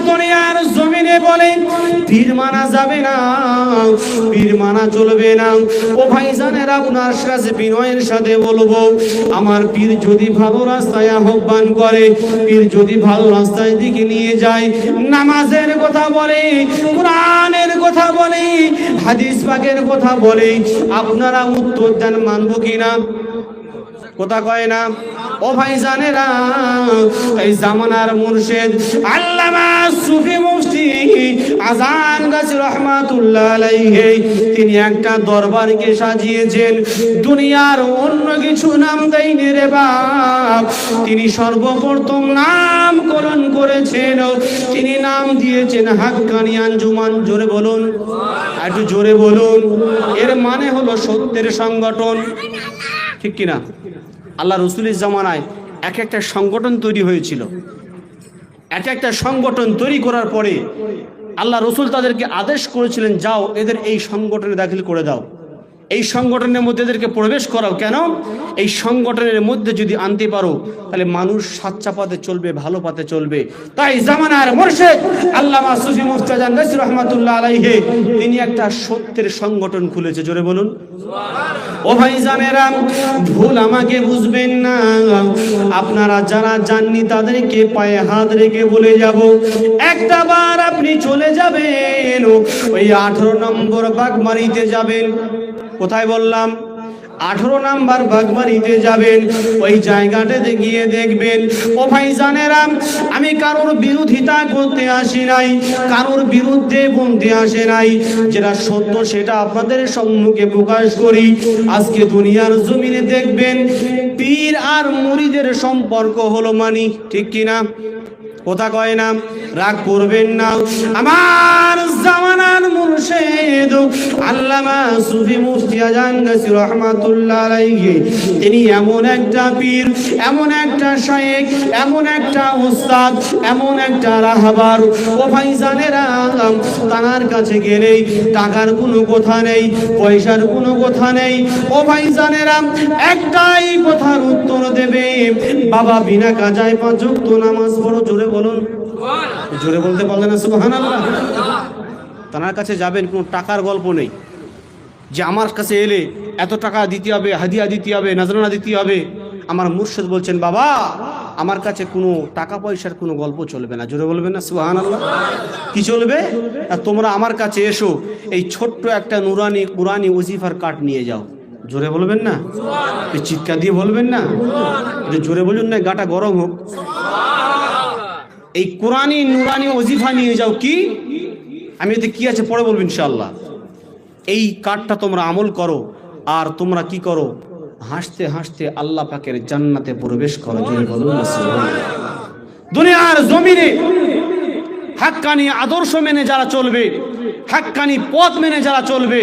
দুনিয়ার জমিনে বলে পীর মানা যাবে না, পীর মানা চলবে না। ও ভাইজানের আপনার কাছে বিনয়ের সাথে বলবো, আমার পীর যদি ভালো রাস্তায় আহ্বান করে, পীর যদি ভালো রাস্তায় দিকে নিয়ে যায়, নামাজের কথা বলে, কোরআনের কথা বলে, হাদিস পাকের কথা বলে, আপনারা উত্তর দেন মানব কিনা? কথা কয় না। ও ভাইজানেরা, এই জামানার মুর্শিদ আল্লামা সুফি মুফতি আজান গাজী রহমাতুল্লাহ আলাইহি তিনি একটা দরবারকে সাজিয়েছেন, দুনিয়ার অন্য কিছু নাম দেয়নি রে বাপ। তিনি সর্বপ্রথম নামকরণ করেছেন, তিনি নাম দিয়েছেন হাক্কানি আঞ্জুমান। জোরে বলুন, একটু জোরে বলুন। এর মানে হলো সত্যের সংগঠন, ঠিক কিনা? আল্লাহ রসুলের জামানায় এক একটা সংগঠন তৈরি হয়েছিল। এক একটা সংগঠন তৈরি করার পরে আল্লাহ রসুল তাদেরকে আদেশ করেছিলেন, যাও এদের এই সংগঠনে দাখিল করে দাও, এই সংগঠনের মধ্যে এদেরকে প্রবেশ করাও। কেন? এই সংগঠনের মধ্যে যদি আনতে পারো তাহলে মানুষ সাচ্চা পথে চলবে, ভালো পথে চলবে। তাই জামানার মুর্শিদ আল্লামা সুফি মুফতি আজান গাজী রহমাতুল্লাহ আলাইহি তিনি একটা সত্যের সংগঠন খুলেছে। জোরে বলুন। ও ভাইজানেরা, ভুল আমাকে বুঝবেন না, আপনারা যারা জাননি তাদেরকে পায়ে হাত রেখে বলে যাব, একটা বার আপনি চলে যাবেন ওই 18 নম্বর বাগমারিতে যাবেন। কোথায় বললাম? 18 নাম্বার বাগমারিতে যাবেন। ওই জায়গাটাতে গিয়ে দেখবেন। ও ভাইজানেরা, আমি কারোর বিরোধিতা করতে আসি নাই, কারোর বিরুদ্ধে বলতে আসে নাই, যেটা সত্য সেটা আপনাদের সম্মুখে প্রকাশ করি। আজকে দুনিয়ার জমিনে দেখবেন পীর আর মুরিদের সম্পর্ক হলো মানি, ঠিক কিনা? কথা কয় না, রাগ করবেন না। আমার জামানার মুর্শিদ আল্লামা সুফি মুফতি আজান গাজী রহমাতুল্লাহ আলাইহি তিনি এমন একটা পীর, এমন একটা শায়েখ, এমন একটা উস্তাদ, এমন একটা রাহবার। ও ভাইজানেরা, তানার কাছে গেলেই টাকার কোনো কথা নেই, পয়সার কোনো কথা নেই। ও ভাইজানেরা, একটাই কথার উত্তর দেবে, বাবা বিনা কাজায় 5 ওয়াক্ত নামাজ পড়ো। জোরে বলুন। জোরে বলতে পারলেন না? সুবহানাল্লাহ। তার কাছে যাবেন, কোনো টাকার গল্প নেই যে আমার কাছে এলে এত টাকা দিতে হবে, হাদিয়া দিতে হবে, নজরানা দিতে হবে। আমার মুর্শিদ বলছেন, বাবা আমার কাছে কোনো টাকা পয়সার কোনো গল্প চলবে না। জোরে বলবেন না? সুবহানাল্লাহ। কি চলবে? তোমরা আমার কাছে এসো, এই ছোট্ট একটা নুরানি কুরআনি ওজিফার কার্ড নিয়ে যাও। জোরে বলবেন না? চিৎকার দিয়ে বলবেন না? জোরে বলুন না, গাটা গরম হোক। এই কোরআনি নুরানি ওজিফা নিয়ে যাও। কি আমি এতে কি আছে পরে বলবো ইনশাআল্লাহ। এই কার্ডটা তোমরা আমল করো, আর তোমরা কি করো? হাসতে হাসতে আল্লাহ পাকের জান্নাতে প্রবেশ করো। জোরে বলুন না সুবহানাল্লাহ। দুনিয়ার জমিনে হাক্কানি আদর্শ মেনে যারা চলবে, হাক্কানি পথ মেনে যারা চলবে,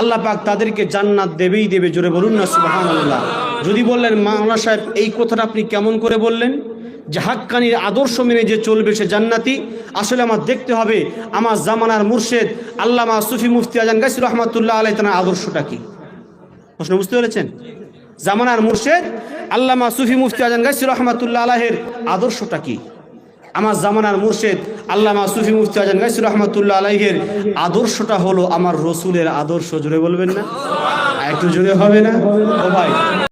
আল্লাহ পাক তাদেরকে জান্নাত দেবেই দেবে। জোরে বলুন না সুবহানাল্লাহ। যদি বললেন মাওলানা সাহেব এই কথাটা আপনি কেমন করে বললেন যে হাক্কানির আদর্শ মেনে যে চলবে সে জান্নাতি? আসলে আমার দেখতে হবে আমার জামানার মুর্শিদ আল্লামা সুফি মুফতি আজান গাজী রহমাতুল্লাহ আলাইহি তার আদর্শটা কি? প্রশ্ন বুঝতে পেরেছেন? জামানার মুর্শিদ আল্লামা সুফি মুফতি আজান গাজী রহমাতুল্লাহ আলাইহির আদর্শটা কি? আমার জামানার মুর্শিদ আল্লামা সুফি মুফতি আজান গাজী রহমাতুল্লাহ আলাইহির আদর্শটা হলো আমার রসুলের আদর্শ। জোরে বলবেন না? একটু জোরে হবে না? ও ভাই